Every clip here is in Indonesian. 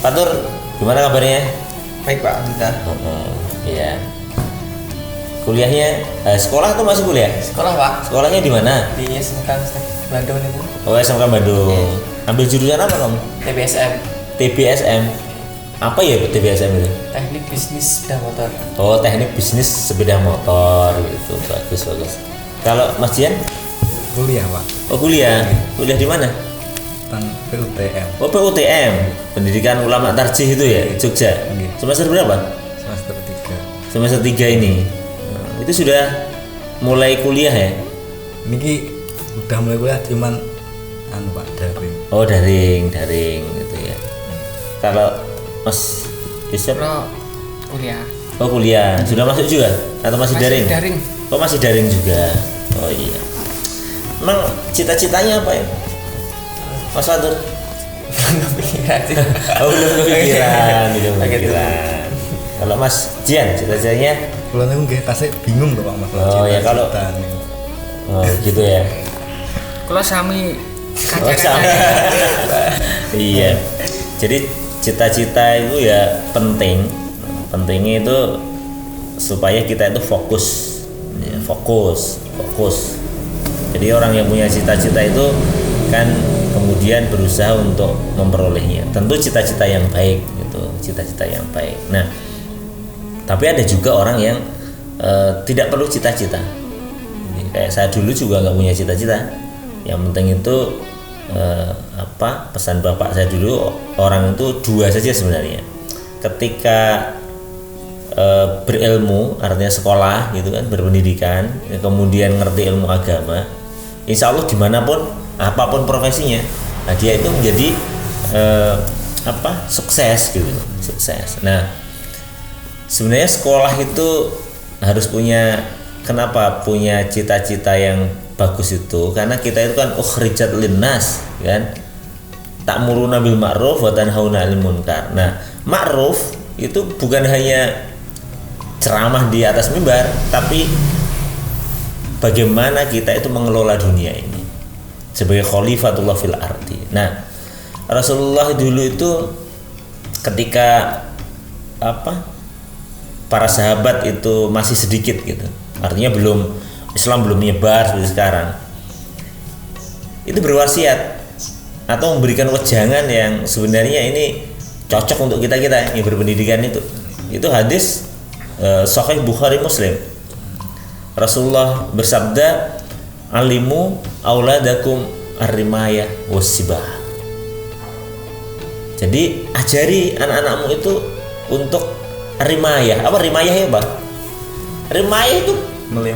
Pak Tur, gimana kabarnya? Baik Pak, alhamdulillah. Iya. Kuliahnya, sekolah atau masih kuliah? Sekolah Pak. Sekolahnya di mana? Di SMK Bandung itu. Oh, SMK Bandung. Ambil jurusan apa kamu? TBSM. TBSM. Apa ya TBSM itu? Teknik Bisnis Sepeda Motor. Oh, teknik bisnis sepeda motor gitu. Bagus. Kalau Mas Jian? Kuliah Pak. Oh, kuliah. Kuliah di mana? PUTM. Oh, PUTM. Pendidikan Ulama Tarjih itu ya, Jogja. Iya. Semester berapa? Semester 3. Semester 3 ini. Itu sudah mulai kuliah ya? Niki udah mulai kuliah cuman Pak daring. Oh, daring gitu ya. Kalau Mas Yusuf? Kuliah. Oh, kuliah. Sudah masuk juga atau masih daring? Daring. Oh, masih daring juga. Oh iya. Emang cita-citanya apa ya? Mas Fatur? Nggak pikiran sih. Oh, belum kepikiran. Gitu. Kalau Mas Jian, cita-citanya? Kalau aku nggih tasik bingung tuh Pak Mas. Oh ya kalau oh gitu ya. Kalau sami Oh, sama. Iya. Jadi cita-cita itu ya penting. Pentingnya itu supaya kita itu fokus. Ya, fokus. Jadi orang yang punya cita-cita itu kan kemudian berusaha untuk memperolehnya. Tentu cita-cita yang baik gitu, cita-cita yang baik. Nah, tapi ada juga orang yang tidak perlu cita-cita. Kayak saya dulu juga nggak punya cita-cita. Yang penting itu pesan bapak saya dulu, orang itu dua saja sebenarnya. Ketika berilmu, artinya sekolah gitu kan, berpendidikan, kemudian ngerti ilmu agama, insya Allah dimanapun, apapun profesinya, nah dia itu menjadi sukses gitu, sukses. Nah, sebenarnya sekolah itu harus punya, kenapa punya cita-cita yang bagus itu? Karena kita itu kan ukhrijat linnas kan, ta'muruna bil ma'ruf wa tanhauna 'anil munkar. Nah, ma'ruf itu bukan hanya ceramah di atas mimbar, tapi bagaimana kita itu mengelola dunia ini sebagai khalifatullah fil ardi. Nah, Rasulullah dulu itu ketika para sahabat itu masih sedikit gitu, artinya Islam belum menyebar seperti sekarang, itu berwasiat atau memberikan wejangan yang sebenarnya ini cocok untuk kita yang berpendidikan itu hadis Sahih Bukhari Muslim. Rasulullah bersabda, alimu auladakum ar-rimayah was-sibah. Jadi ajari anak-anakmu itu untuk rimayah. Apa rimayah ya, Pak? Rimayah itu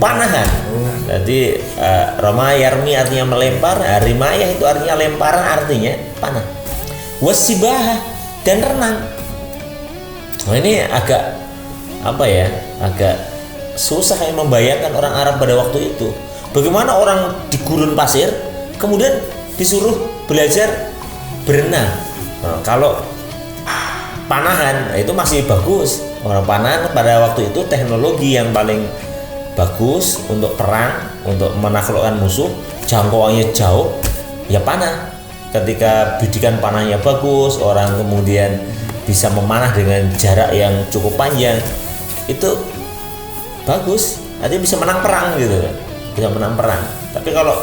panahan. Jadi yarmi artinya melempar, rimayah itu artinya lemparan, artinya panah. Was-sibah dan renang. Oh, ini agak susah yang membayangkan orang Arab pada waktu itu. Bagaimana orang di gurun pasir kemudian disuruh belajar berenang. Nah, kalau panahan itu masih bagus. Orang panahan pada waktu itu teknologi yang paling bagus untuk perang, untuk menaklukkan musuh, jangkauannya jauh, ya panah. Ketika bidikan panahnya bagus, orang kemudian bisa memanah dengan jarak yang cukup panjang, itu bagus, artinya bisa menang perang gitu kan, bisa menang perang. Tapi kalau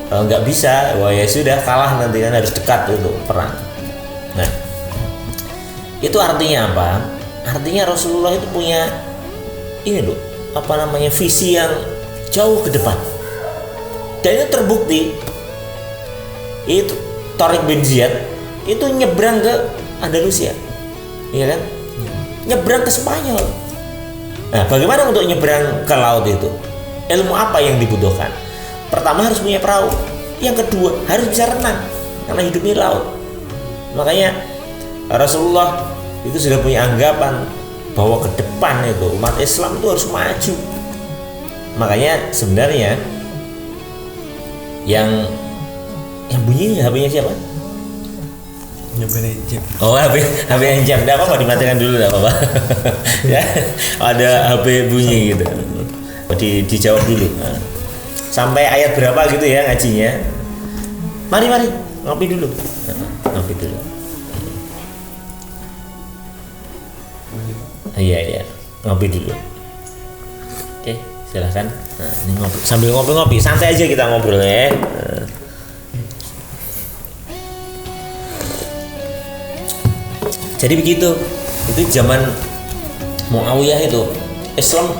nggak bisa, wah ya sudah kalah, nanti kan harus dekat itu perang. Nah, itu artinya apa? Artinya Rasulullah itu punya visi yang jauh ke depan, dan itu terbukti. Itu Tariq bin Ziyad itu nyebrang ke Andalusia, iya kan? Nyebrang ke Spanyol. Nah, bagaimana untuk nyebrang ke laut itu? Ilmu apa yang dibutuhkan? Pertama harus punya perahu. Yang kedua harus bisa renang, karena hidupnya laut. Makanya Rasulullah itu sudah punya anggapan bahwa ke depan itu umat Islam itu harus maju. Makanya sebenarnya yang bunyi HP-nya siapa? Oh, HP yang jam. Tidak apa-apa, dimatikan dulu, tidak apa-apa. Ya, ada HP bunyi gitu. Dijawab dulu. Nah, sampai ayat berapa gitu ya ngajinya? Mari ngopi dulu. Ngopi dulu. Iya, ngopi dulu. Oke, silahkan. Nah, ini sambil ngopi-ngopi, santai aja kita ngobrol ya. Nah. Jadi begitu, itu zaman Muawiyah itu Islam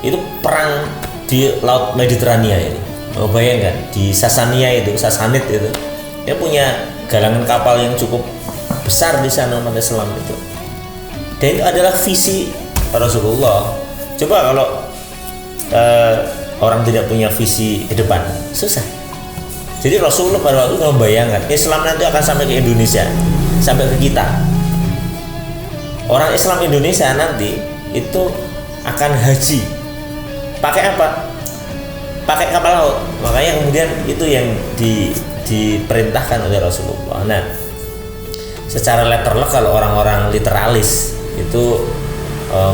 itu perang di Laut Mediterania ini. Oh, bayangkan di Sasania itu, Sasanid itu, dia punya galangan kapal yang cukup besar di sana umat Islam itu. Dan itu adalah visi Rasulullah. Coba kalau orang tidak punya visi ke depan, susah. Jadi Rasulullah pada waktu itu membayangkan Islam nanti akan sampai ke Indonesia, sampai ke kita. Orang Islam Indonesia nanti itu akan haji. Pakai apa? Pakai kapal laut. Makanya kemudian itu yang diperintahkan oleh Rasulullah. Nah, secara letterlek kalau orang-orang literalis itu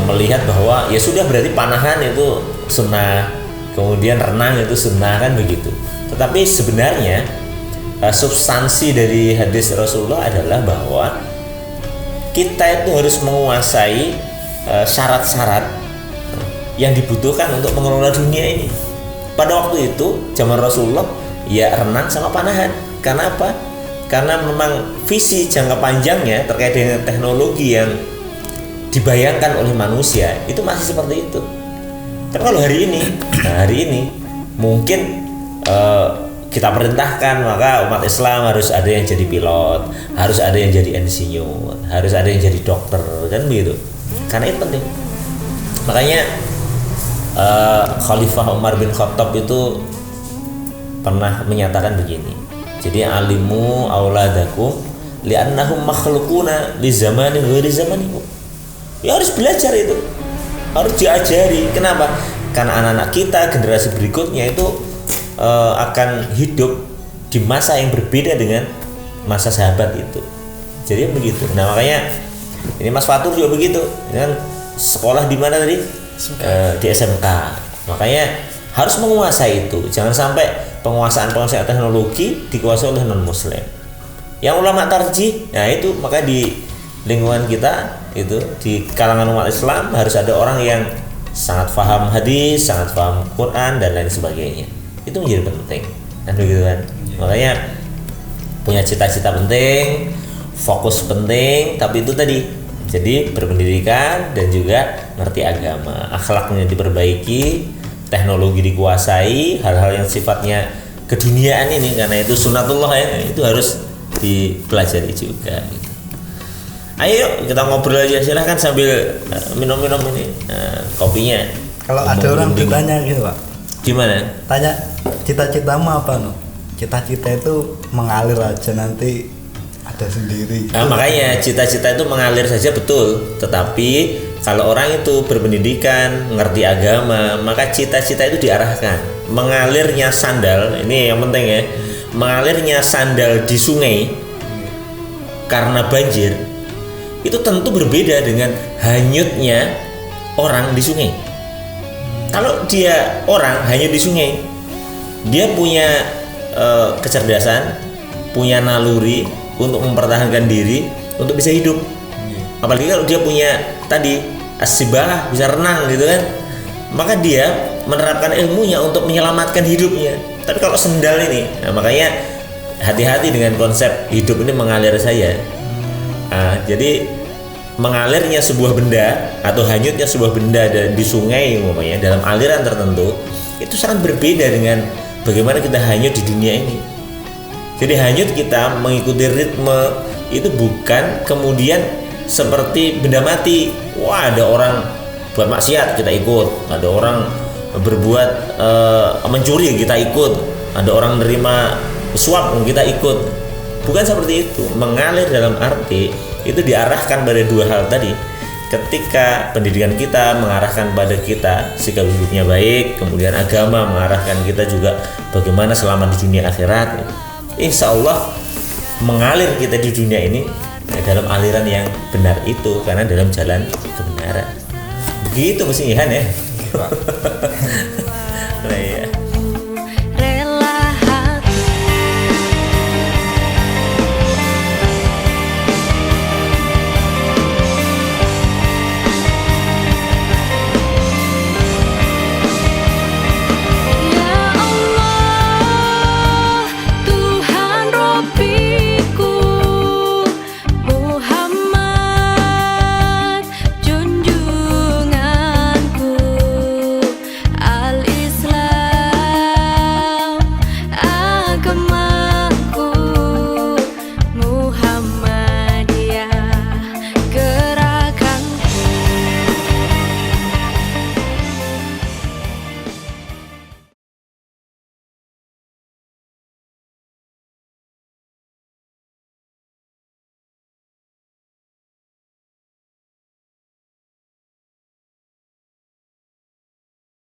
melihat bahwa ya sudah berarti panahan itu sunnah, kemudian renang itu sunnah, kan begitu. Tetapi sebenarnya substansi dari hadis Rasulullah adalah bahwa kita itu harus menguasai syarat-syarat yang dibutuhkan untuk mengelola dunia ini. Pada waktu itu zaman Rasulullah ya renang sama panahan. Karena apa? Karena memang visi jangka panjangnya terkait dengan teknologi yang dibayangkan oleh manusia itu masih seperti itu. Tapi kalau hari ini mungkin kita perintahkan, maka umat Islam harus ada yang jadi pilot, harus ada yang jadi insinyur, harus ada yang jadi dokter, kan begitu. Karena itu penting. Makanya Khalifah Umar bin Khattab itu pernah menyatakan begini. Jadi alimu auladakum li'annahum makhluquna li zamanin ghairi zamanikum. Ya harus belajar itu. Harus diajari. Kenapa? Karena anak-anak kita, generasi berikutnya itu akan hidup di masa yang berbeda dengan masa sahabat itu. Jadi begitu. Nah, makanya ini Mas Fatur juga begitu. Ini kan sekolah di mana tadi? Di SMK. Makanya harus menguasai itu. Jangan sampai penguasaan teknologi dikuasai oleh non muslim. Yang ulama tarjih, nah itu maka di lingkungan kita itu di kalangan umat Islam harus ada orang yang sangat paham hadis, sangat paham Quran dan lain sebagainya. Itu menjadi penting, kan begitu kan? Makanya punya cita-cita penting, fokus penting, tapi itu tadi jadi berpendidikan dan juga ngerti agama, akhlaknya diperbaiki, teknologi dikuasai, hal-hal yang sifatnya keduniaan ini karena itu sunatullah ya, itu harus dipelajari juga. Ayo kita ngobrol aja, silahkan sambil minum-minum ini kopinya. Kalau ada orang ditanya gitu Pak, gimana? Tanya cita-citamu apa no? Cita-cita itu mengalir aja nanti ada sendiri. Nah, makanya cita-cita itu mengalir saja betul, tetapi kalau orang itu berpendidikan, mengerti agama, maka cita-cita itu diarahkan. Mengalirnya sandal, ini yang penting ya. Mengalirnya sandal di sungai karena banjir, itu tentu berbeda dengan hanyutnya orang di sungai. Kalau dia orang hanyut di sungai, dia punya kecerdasan, punya naluri untuk mempertahankan diri, untuk bisa hidup. Apalagi kalau dia punya tadi as-sibah, bisa renang gitu kan, maka dia menerapkan ilmunya untuk menyelamatkan hidupnya. Tapi kalau sendal ini, nah makanya hati-hati dengan konsep hidup ini mengalir saja. Jadi mengalirnya sebuah benda atau hanyutnya sebuah benda di sungai umpamanya dalam aliran tertentu itu sangat berbeda dengan bagaimana kita hanyut di dunia ini. Jadi hanyut kita mengikuti ritme itu bukan kemudian seperti benda mati. Wah, ada orang buat maksiat kita ikut, ada orang berbuat mencuri kita ikut, ada orang menerima suap kita ikut. Bukan seperti itu. Mengalir dalam arti itu diarahkan pada dua hal tadi. Ketika pendidikan kita mengarahkan pada kita sikap hidupnya baik, kemudian agama mengarahkan kita juga bagaimana selamat di dunia akhirat. Insya Allah mengalir kita di dunia ini dalam aliran yang benar itu, karena dalam jalan kebenaran. Begitu mestinya ya. Nah, iya.